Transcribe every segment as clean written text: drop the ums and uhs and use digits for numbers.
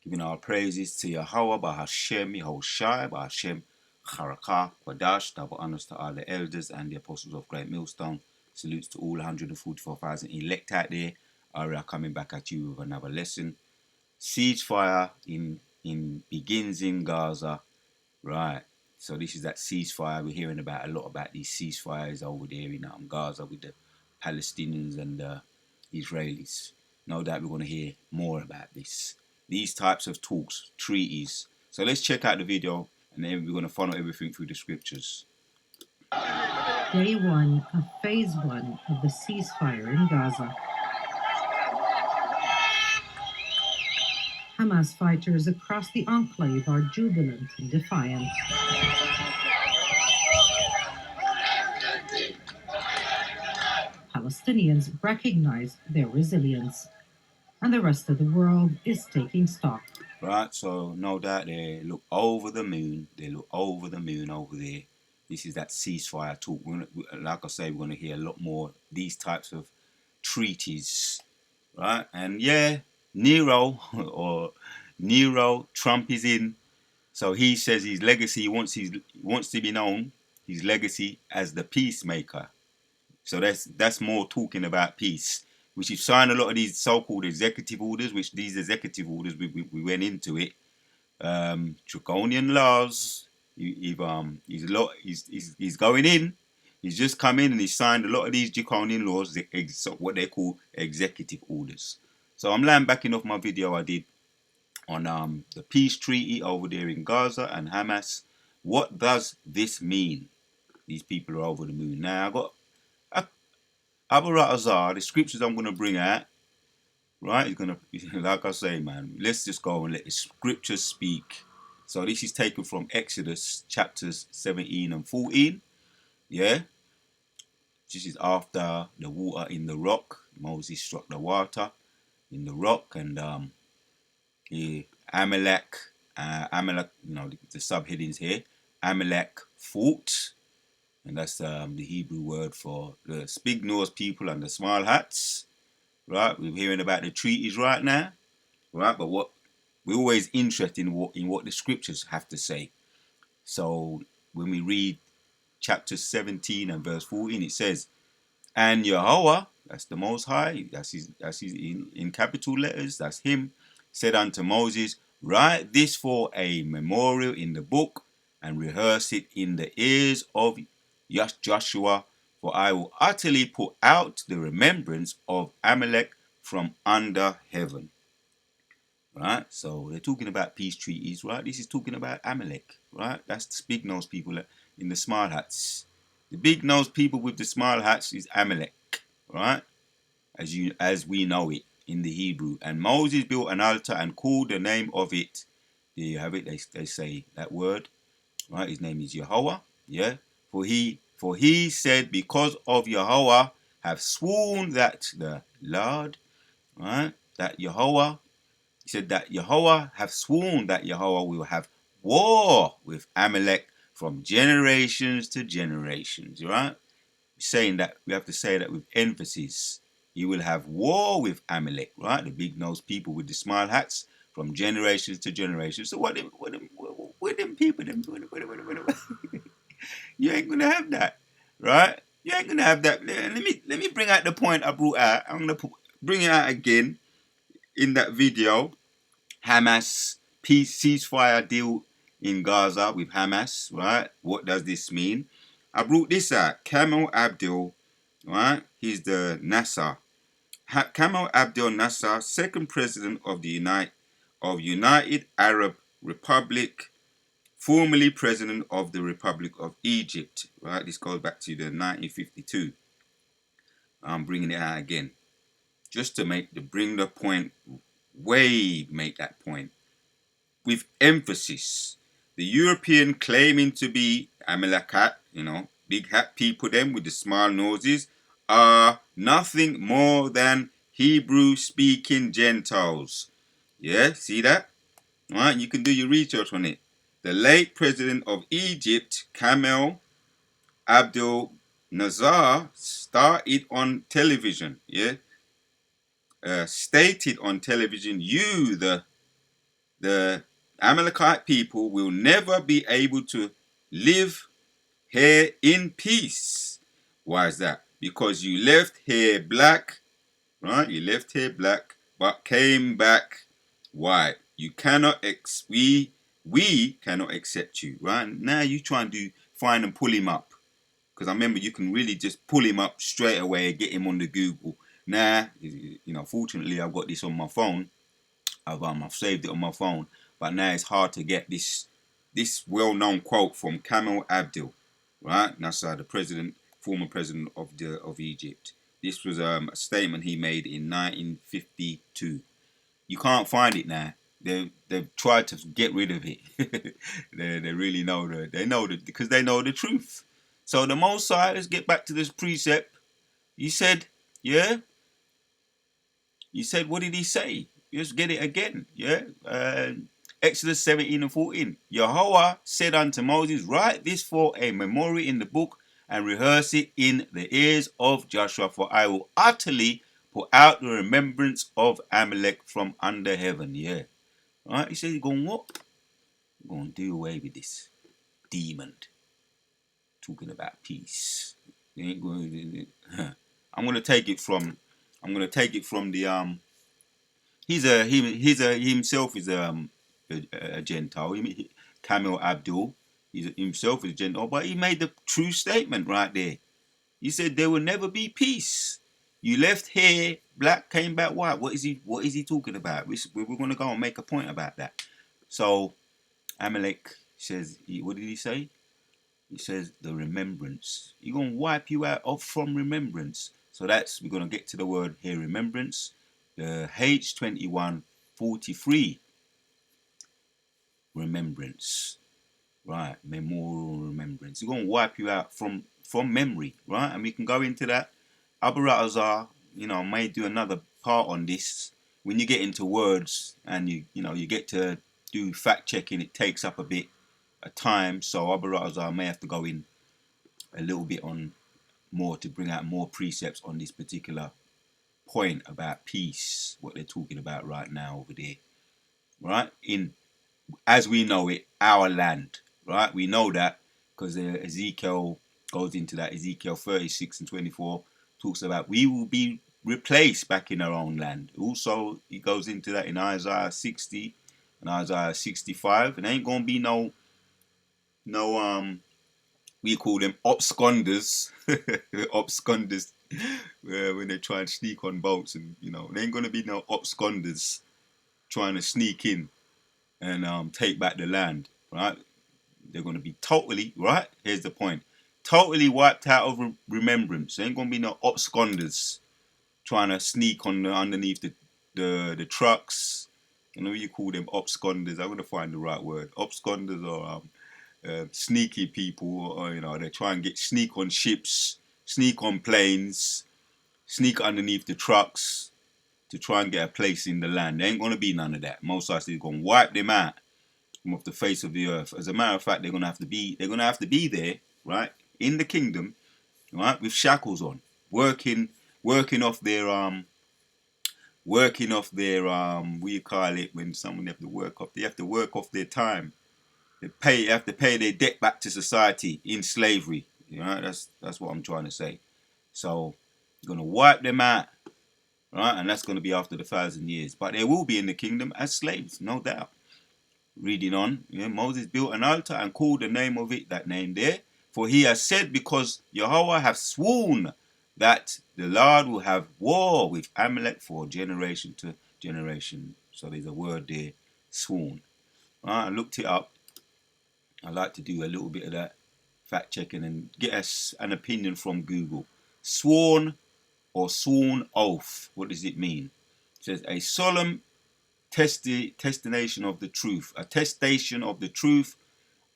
Giving our praises to Yahweh, Bahashem, Yahushai, Bahashem, Charakah, Quadash, double honors to all the elders and the apostles of Great Millstone. Salutes to all 144,000 elect out there. We are coming back at you with another lesson. Ceasefire begins in Gaza. Right. So this is that ceasefire. We're hearing about a lot about these ceasefires over there in Gaza with the Palestinians and the Israelis. No doubt we're going to hear more about this. These types of talks, treaties. So let's check out the video and then we're going to follow everything through the scriptures. Day 1 of Phase 1 of the ceasefire in Gaza. Hamas fighters across the enclave are jubilant and defiant. Palestinians recognize their resilience, and the rest of the world is taking stock. Right, so no doubt they look over the moon. They look over the moon over there. This is that ceasefire talk. Like I say, we're going to hear a lot more these types of treaties, right? And yeah, Nero or Nero, Trump is in. So he says his legacy wants to be known, his legacy as the peacemaker. So that's more talking about peace. Which you've signed a lot of these so-called executive orders, which these executive orders we went into it. Draconian laws. He's going in. He's just come in and he's signed a lot of these draconian laws, what they call executive orders. So I'm laying backing off my video I did on the peace treaty over there in Gaza and Hamas. What does this mean? These people are over the moon. Now I got Abu Ratazar, the scriptures I'm going to bring out, right? It's going to, like I say, man, let's just go and let the scriptures speak. So this is taken from Exodus chapters 17 and 14. Yeah. This is after the water in the rock. Moses struck the water in the rock, and Amalek, you know, the subheadings here. Amalek fought, and that's the Hebrew word for the Spignor's people and the small hats. Right, we're hearing about the treaties right now, right? But what we're always interested in what the scriptures have to say. So when we read chapter 17 and verse 14, it says, "And Yahweh, that's the Most High, that's his in capital letters, that's him, said unto Moses, write this for a memorial in the book, and rehearse it in the ears of Joshua. For I will utterly put out the remembrance of Amalek from under heaven." Right? So they're talking about peace treaties, right? This is talking about Amalek, right? That's the big nose people in the small hats. The big nose people with the small hats is Amalek, right? As we know it in the Hebrew. And Moses built an altar and called the name of it. There you have it. They say that word, right? His name is Yahweh. Yeah. For he said, because of Yahweh have sworn that the Lord, right? That Yahweh, he said that Yahweh have sworn that Yahweh will have war with Amalek from generations to generations, right? Saying that, we have to say that with emphasis. He will have war with Amalek, right? The big nosed people with the smile hats from generations to generations. So what them people, you ain't gonna have that, right? You ain't gonna have that. Let me bring out the point I brought out. I'm gonna bring it out again in that video. Hamas peace ceasefire deal in Gaza with Hamas, right? What does this mean? I brought this out. Kamal Abdel, right? He's the Nasser. Kamal Abdel Nasser, second president of the United Arab Republic, formerly president of the Republic of Egypt, right? This goes back to the 1952. I'm bringing it out again, just to make that point with emphasis. The European claiming to be Amalekat, big hat people them with the small noses, are nothing more than Hebrew-speaking Gentiles. Yeah, see that? All right, you can do your research on it. The late president of Egypt, Gamal Abdel Nasser, started on television. Yeah, stated on television, the the Amalekite people will never be able to live here in peace. Why is that? Because you left here black, right? You left here black, but came back white. You cannot we cannot accept you, right? Now you trying to find and pull him up, because I remember you can really just pull him up straight away and get him on the Google. Now, fortunately I've got this on my phone. I've saved it on my phone, but now it's hard to get this well-known quote from Kamel Abdul, right? That's the former president of Egypt. This was a statement he made in 1952. You can't find it now. They've tried to get rid of it. they really know because they know the truth. So the Most High, let's get back to this precept. He said, yeah. He said, what did he say? Just get it again, yeah. Exodus 17 and 14. Yahweh said unto Moses, write this for a memory in the book and rehearse it in the ears of Joshua, for I will utterly put out the remembrance of Amalek from under heaven. Yeah. All right. He said, you're going what? You're going to do away with this demon talking about peace. You ain't going to, I'm going to take it from the himself is a Gentile. Kamel Abdul, himself is a Gentile, but he made the true statement right there. He said there will never be peace. You left here black, came back white. What is he talking about? We're going to go and make a point about that. So Amalek says, what did he say? He says the remembrance. He's going to wipe you out of from remembrance. So we're going to get to the word here, remembrance. The H2143, remembrance, right? Memorial remembrance. He's going to wipe you out from memory, right? And we can go into that. Abaratazar, may do another part on this. When you get into words and you get to do fact checking, it takes up a bit of time. So Abaratazar may have to go in a little bit on more to bring out more precepts on this particular point about peace, what they're talking about right now over there, right? In, as we know it, our land, right? We know that because Ezekiel goes into that. Ezekiel 36 and 24 talks about we will be replaced back in our own land. Also, he goes into that in Isaiah 60 and Isaiah 65. And ain't gonna be no we call them absconders, absconders, when they try and sneak on boats, and there ain't gonna be no absconders trying to sneak in and take back the land, right? They're gonna be totally, right? Here's the point: totally wiped out of remembrance. There ain't gonna be no absconders trying to sneak on underneath the trucks. You call them absconders. I'm gonna find the right word. Absconders or sneaky people, or they try and sneak on ships, sneak on planes, sneak underneath the trucks to try and get a place in the land. There ain't gonna be none of that. Most likely, gonna wipe them out from off the face of the earth. As a matter of fact, they're gonna have to be there, right, in the kingdom, right, with shackles on, working off their what you call it, when someone they have to work off their time. They have to pay their debt back to society in slavery. That's what I'm trying to say. So you're gonna wipe them out, right? And that's gonna be after the 1,000 years. But they will be in the kingdom as slaves, no doubt. Reading on, Moses built an altar and called the name of it, that name there, for he has said, because Yahweh hath sworn that the Lord will have war with Amalek for generation to generation. So there's a word there, sworn. I looked it up. I like to do a little bit of that fact checking and get us an opinion from Google. Sworn or sworn oath. What does it mean? It says a solemn testation of the truth, attestation of the truth,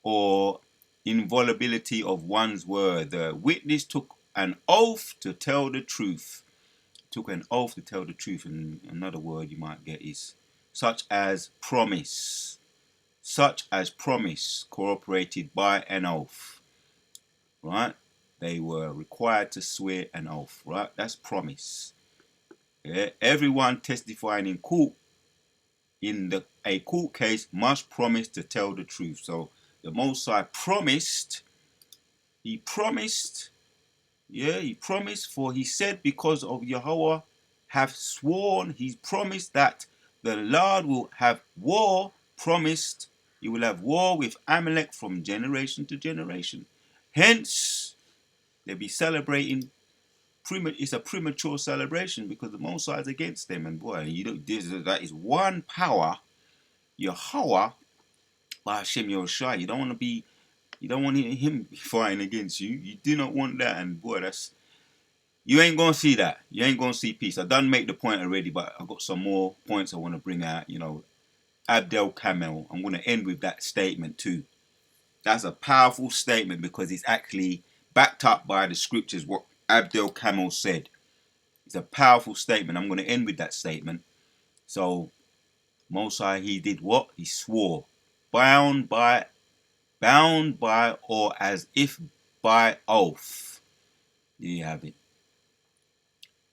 or inviolability of one's word. The witness took an oath to tell the truth. Took an oath to tell the truth. And another word you might get is such as promise. Such as promise, cooperated by an oath, right? They were required to swear an oath, right? That's promise. Yeah? Everyone testifying in court in a court case must promise to tell the truth. So the Most High promised, he promised, yeah, he promised, for he said, because of Yahweh have sworn, he promised that the Lord will have war, promised he will have war with Amalek from generation to generation. Hence, they'll be celebrating. It's a premature celebration because the Most High is against them. And boy, that is one power, Yahweh, by Hashem Yoshai. You don't want him fighting against you. You do not want that. And boy, you ain't gonna see that. You ain't gonna see peace. I done make the point already, but I got some more points I want to bring out. Abdel Kamel. I'm gonna end with that statement too. That's a powerful statement because it's actually backed up by the scriptures. What Abdel Kamel said. It's a powerful statement. I'm gonna end with that statement. So Mosai, he did what? He swore, bound by, or as if by oath. There you have it.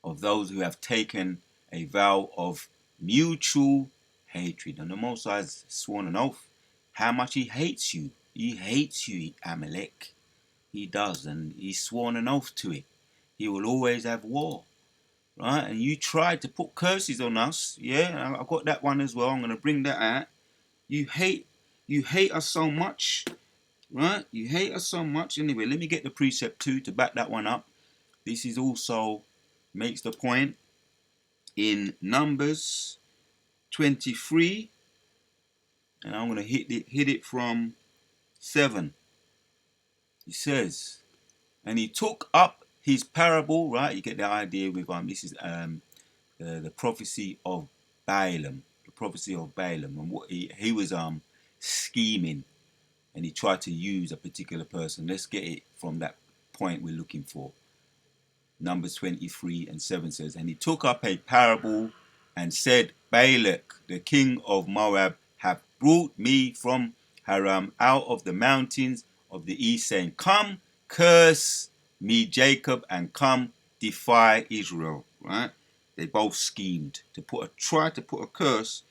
Of those who have taken a vow of mutual hatred. And the Most High has sworn an oath how much he hates you. He hates you, Amalek. He does, and he's sworn an oath to it. He will always have war. Right? And you tried to put curses on us. Yeah, I got that one as well. I'm gonna bring that out. You hate us so much. Right? You hate us so much. Anyway, let me get the precept 2 to back that one up. This is also makes the point in Numbers 23, and I'm going to hit it from 7. He says, and he took up his parable, right? You get the idea with this is the prophecy of Balaam, and what he was scheming, and he tried to use a particular person. Let's get it from that point we're looking for. Numbers 23 and 7 says, and he took up a parable and said, Balak, the king of Moab, hath brought me from Haram out of the mountains of the east, saying, come, curse me, Jacob, and come, defy Israel. Right? They both schemed to try to put a curse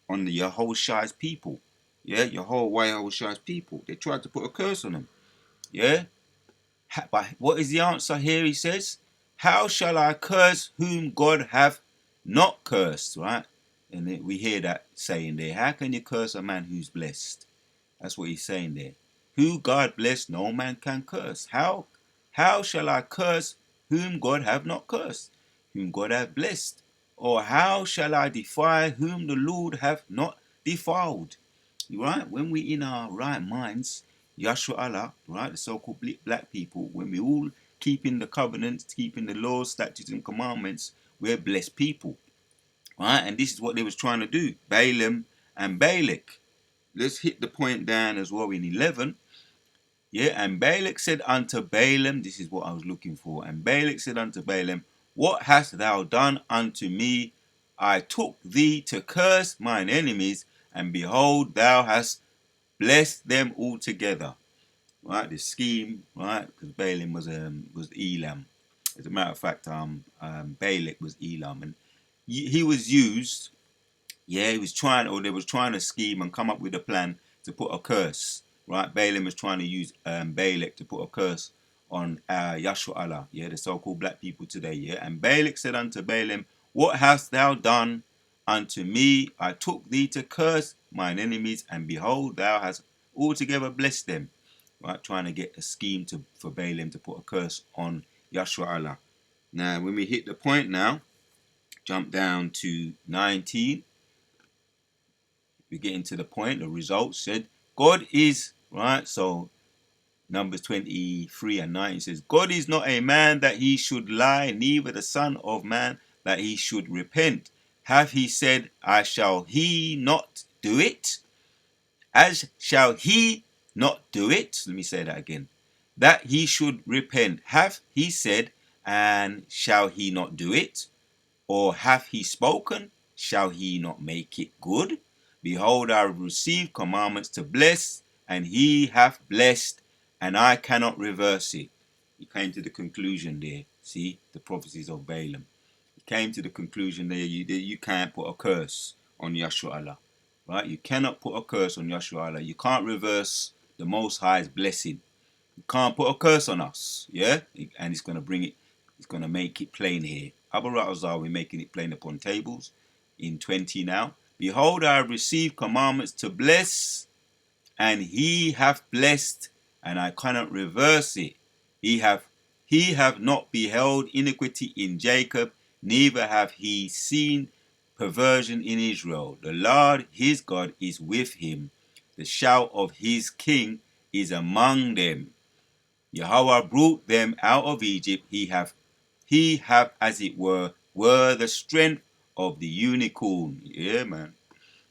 on the Yehoshai's people. Yeah, Yehoshai's people. They tried to put a curse on them. Yeah? But what is the answer here? He says, how shall I curse whom God hath not cursed? Right? And we hear that saying there. How can you curse a man who's blessed? That's what he's saying there. Who God blessed, no man can curse. How shall I curse whom God hath not cursed? Whom God hath blessed? Or how shall I defy whom the Lord hath not defiled? Right? When we in our right minds, Yashua Allah, right, the so-called black people, when we all keeping the covenants, keeping the laws, statutes, and commandments, we're blessed people. Right? And this is what they was trying to do. Balaam and Balak. Let's hit the point down as well in 11. Yeah, and Balak said unto Balaam, this is what I was looking for. And Balak said unto Balaam, what hast thou done unto me? I took thee to curse mine enemies, and behold, thou hast blessed them altogether. Right, the scheme, right, because Balaam was Elam. As a matter of fact, Balak was Elam, and he was used. Yeah, he was trying, or they was trying to scheme and come up with a plan to put a curse. Right, Balaam was trying to use Balak to put a curse on Yashua Allah. Yeah, the so-called black people today. Yeah, and Balak said unto Balaam, what hast thou done unto me? I took thee to curse mine enemies, and behold, thou hast altogether blessed them. Right, trying to get a scheme for Balaam to put a curse on Yashua Allah. Now, when we hit the point now, jump down to 19. We're getting to the point. The result said, God is, right? So, Numbers 23 and 9 says, God is not a man that he should lie, neither the son of man that he should repent. Hath he said, I shall he not do it? As shall he not do it? Let me say that again. That he should repent. Hath he said, and shall he not do it? Or hath he spoken? Shall he not make it good? Behold, I have received commandments to bless, and he hath blessed, and I cannot reverse it. He came to the conclusion there. See, the prophecies of Balaam. He came to the conclusion there, you can't put a curse on Yashua Allah. right? You cannot put a curse on Yashua. You can't reverse the Most High's blessing. You can't put a curse on us, yeah? And it's going to bring it, it's going to make it plain here. Abba Ratazar, we're making it plain upon tables in 20 now. Behold, I have received commandments to bless, and he hath blessed, and I cannot reverse it. He have not beheld iniquity in Jacob, neither have he seen perversion in Israel. The Lord his God is with him. The shout of his king is among them. Yahweh brought them out of Egypt. He have as it were the strength of the unicorn. Yeah, man.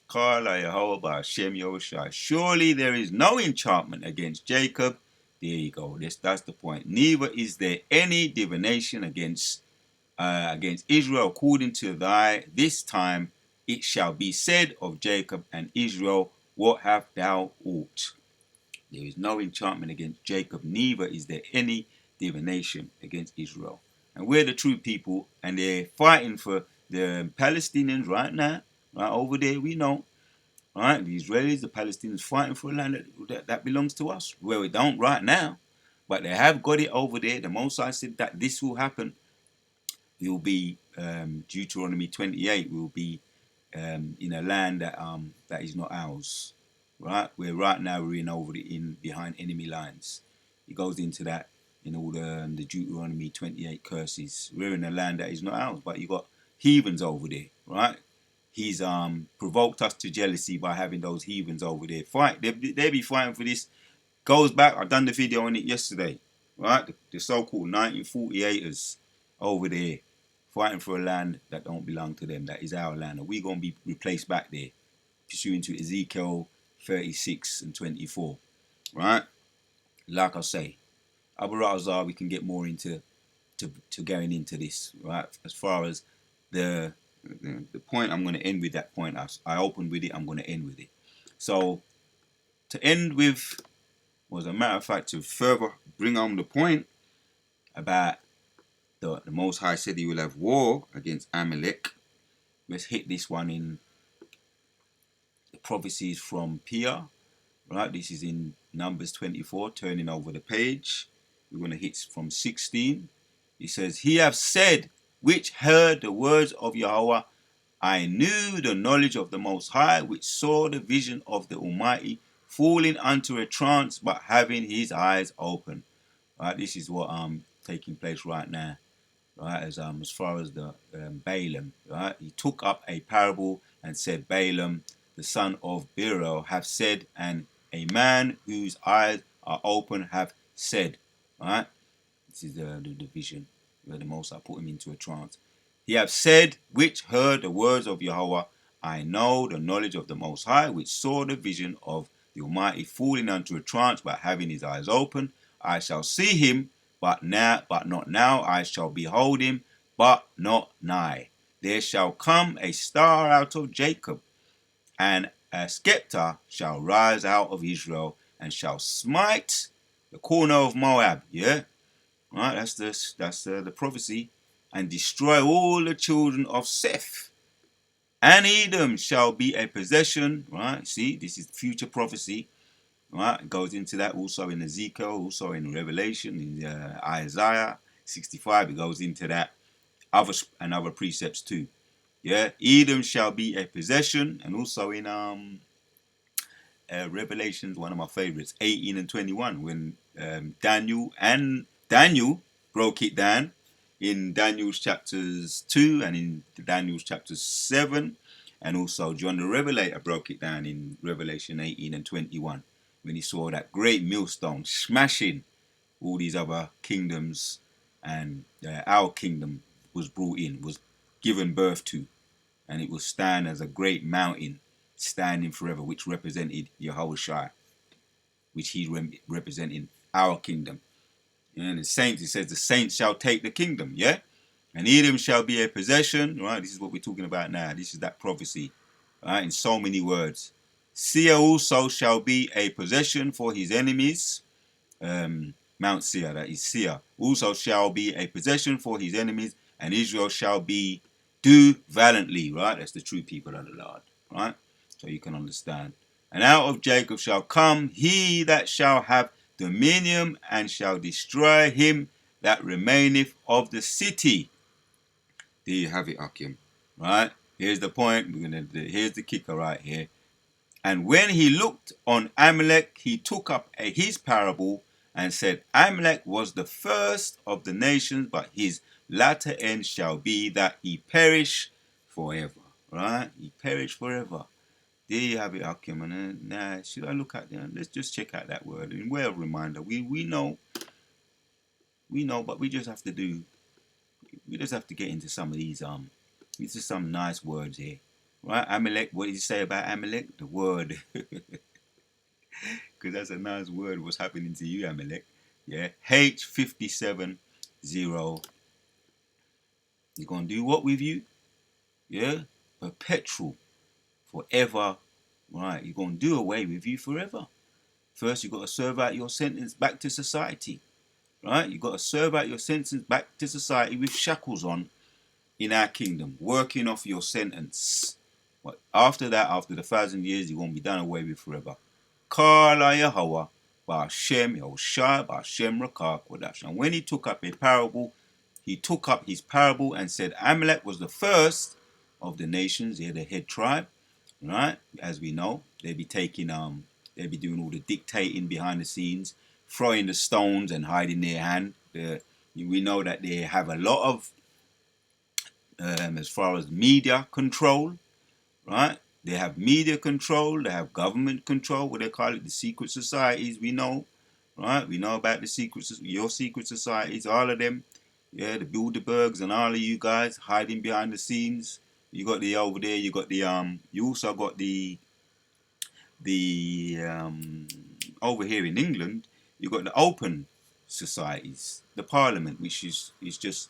Kala Yahweh Hashem Yahushua. Surely there is no enchantment against Jacob. There you go. That's the point. Neither is there any divination against Israel, according to this time it shall be said of Jacob and Israel, what have thou ought? There is no enchantment against Jacob, neither is there any divination against Israel. And we're the true people, and they're fighting for the Palestinians right now, right over there, we know. Right, the Israelis, the Palestinians fighting for a land that belongs to us. Well, we don't right now, but they have got it over there. The Most High said that this will happen. We will be Deuteronomy 28. We will be in a land that is not ours. Right, where right now we're in behind enemy lines. He goes into that in all the Deuteronomy 28 curses. We're in a land that is not ours, but you got heathens over there. Right. He's provoked us to jealousy by having those heathens over there fight. They be fighting for this. Goes back. I done the video on it yesterday, right? The so-called 1948's over there fighting for a land that don't belong to them. That is our land, and we gonna be replaced back there, pursuant to Ezekiel 36 and 24, right? Like I say, Abu Razar, we can get more into to going into this, right? As far as the point, I'm going to end with that point. I opened with it, I'm going to end with it. So to end with, was a matter of fact, to further bring on the point about the Most High said he will have war against Amalek. Let's hit this one in the prophecies from Pia, right? This is in Numbers 24, turning over the page. We're going to hit from 16. He says, he have said, which heard the words of Yahweh, I knew the knowledge of the Most High, which saw the vision of the Almighty, falling unto a trance, but having his eyes open. Right, this is what taking place right now. Right, as far as the Balaam. Right, he took up a parable and said, Balaam, the son of Beor, have said, and a man whose eyes are open have said. Right, this is the vision where the Most High put him into a trance. He have said, which heard the words of Yahweh, I know the knowledge of the Most High, which saw the vision of the Almighty falling unto a trance, but having his eyes open. I shall see him, but not now. I shall behold him, but not nigh. There shall come a star out of Jacob, and a scepter shall rise out of Israel, and shall smite the corner of Moab. Yeah, right. That's the prophecy. And destroy all the children of Seth. And Edom shall be a possession. Right. See, this is future prophecy. Right. It goes into that also in Ezekiel, also in Revelation, in Isaiah 65. It goes into that other precepts too. Yeah. Edom shall be a possession, and also in Revelations, one of my favorites, 18 and 21, when Daniel broke it down in Daniel's chapters 2 and in Daniel's chapters 7, and also John the Revelator broke it down in Revelation 18 and 21, when he saw that great millstone smashing all these other kingdoms, and our kingdom was given birth to, and it will stand as a great mountain standing forever, which represented Yahushua, which he representing our kingdom. And the saints, it says, the saints shall take the kingdom, yeah? And Edom shall be a possession, right? This is what we're talking about now. This is that prophecy, right? In so many words. Seir also shall be a possession for his enemies. Mount Seir, that is Seir, also shall be a possession for his enemies, and Israel shall do valiantly, right? That's the true people of the Lord, right? so you can understand. And out of Jacob shall come he that shall have dominion, and shall destroy him that remaineth of the city. There you have it, Akim. Right? Here's the point. Here's the kicker right here. And when he looked on Amalek, he took up his parable and said, Amalek was the first of the nations, but his latter end shall be that he perish forever. Right? He perish forever. There you have it, Akim. And now, should I look at that? Let's just check out that word. In way of reminder, we know, but we just have to get into some of these some nice words here. Right? Amalek, what did you say about Amalek? The word. Because that's a nice word. What's happening to you, Amalek? Yeah. H570. You're going to do what with you? Yeah. Perpetual. Forever. Right. You're going to do away with you forever. First, you've got to serve out your sentence back to society. Right? You've got to serve out your sentence back to society with shackles on in our kingdom. Working off your sentence. But after that, after the 1,000 years, you're going to be done away with forever. Kala Yahweh, Ba'Shem Yahushua, Ba'Shem Rakah Kodash. And when he took up his parable and said, Amalek was the first of the nations, they're the head tribe, right? As we know, they'll be doing all the dictating behind the scenes, throwing the stones and hiding their hand. We know that they have a lot of, as far as media control, right? They have media control, they have government control, what they call it, the secret societies, we know, right? We know about your secret societies, all of them, yeah, the Bilderbergs and all of you guys hiding behind the scenes. You got over there, you also got the over here in England, you got the open societies, the parliament, which is just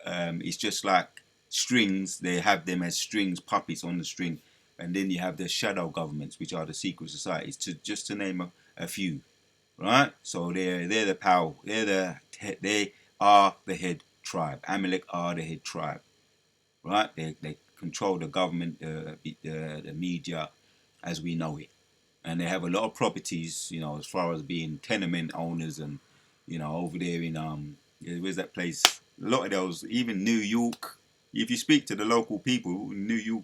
it's just like strings. They have them as strings, puppets on the string, and then you have the shadow governments, which are the secret societies. To name a few, right? So they're the power. They are the head tribe. Amalek are the head tribe, right? They control the government, the media, as we know it, and they have a lot of properties. As far as being tenement owners, and over there in where's that place? A lot of those, even New York. If you speak to the local people in New York,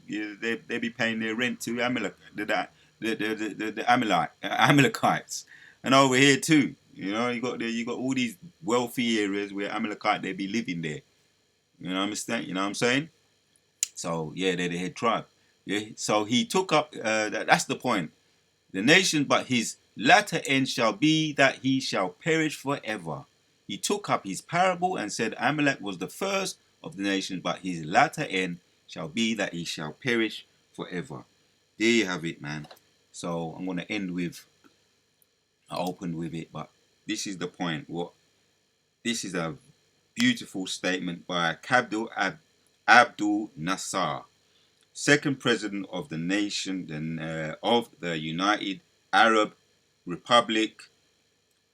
they be paying their rent to Amalek, the Amalekites, and over here too. You got all these wealthy areas where Amalekite they be living there. Understand? You know what I'm saying? So yeah, they're the head tribe. Yeah. So he took up. That's the point. The nation, but his latter end shall be that he shall perish forever. He took up his parable and said, Amalek was the first of the nations, but his latter end shall be that he shall perish forever. There you have it, man. So I'm going to I opened with it, but this is the point. This is a beautiful statement by Abdul Nasser, second president of the nation, of the United Arab Republic,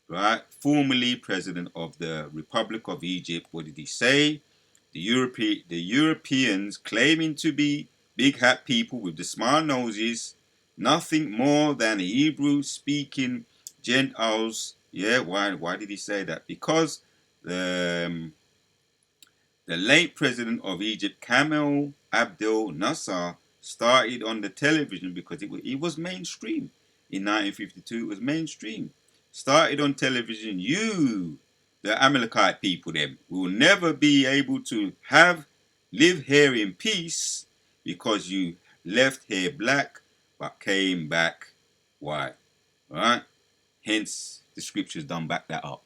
right? Formerly president of the Republic of Egypt. What did he say? The Europeans claiming to be big hat people with the small noses, nothing more than Hebrew-speaking Gentiles. Yeah, why did he say that? Because the late president of Egypt, Gamal Abdel Nasser, started on the television because it was mainstream. In 1952, it was mainstream. Started on television. You, the Amalekite people, them, will never be able to live here in peace because you left here black but came back white. Right? Hence, the scriptures don't back that up.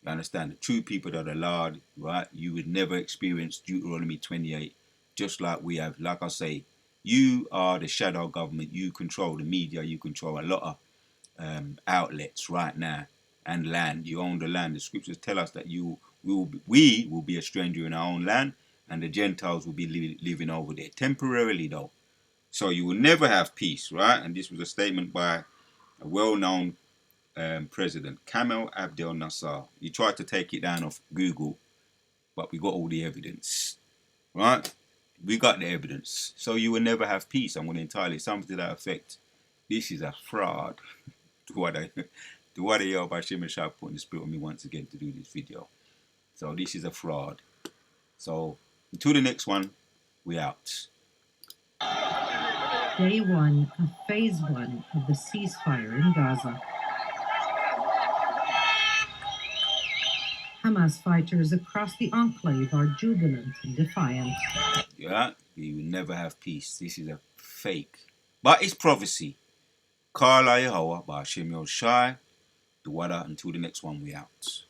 You understand? The true people that are allowed, right? You would never experience Deuteronomy 28, just like we have. Like I say, you are the shadow government. You control the media. You control a lot of outlets right now, and land. You own the land. The scriptures tell us that we will be a stranger in our own land, and the Gentiles will be living over there temporarily, though. So you will never have peace, right? And this was a statement by a well-known president, Gamal Abdel Nasser. He tried to take it down off Google, but we got all the evidence, right? We got the evidence. So you will never have peace. I'm going to entirely something to that effect. This is a fraud. The water y'all by Shimmer Sharp putting the spirit on me once again to do this video. So this is a fraud. So until the next one, we out. Day 1 of Phase 1 of the ceasefire in Gaza. Hamas fighters across the enclave are jubilant and defiant. Yeah, we will never have peace. This is a fake. But it's prophecy. Kala Yehovah by Hashem Shai. The water until the next one, we out.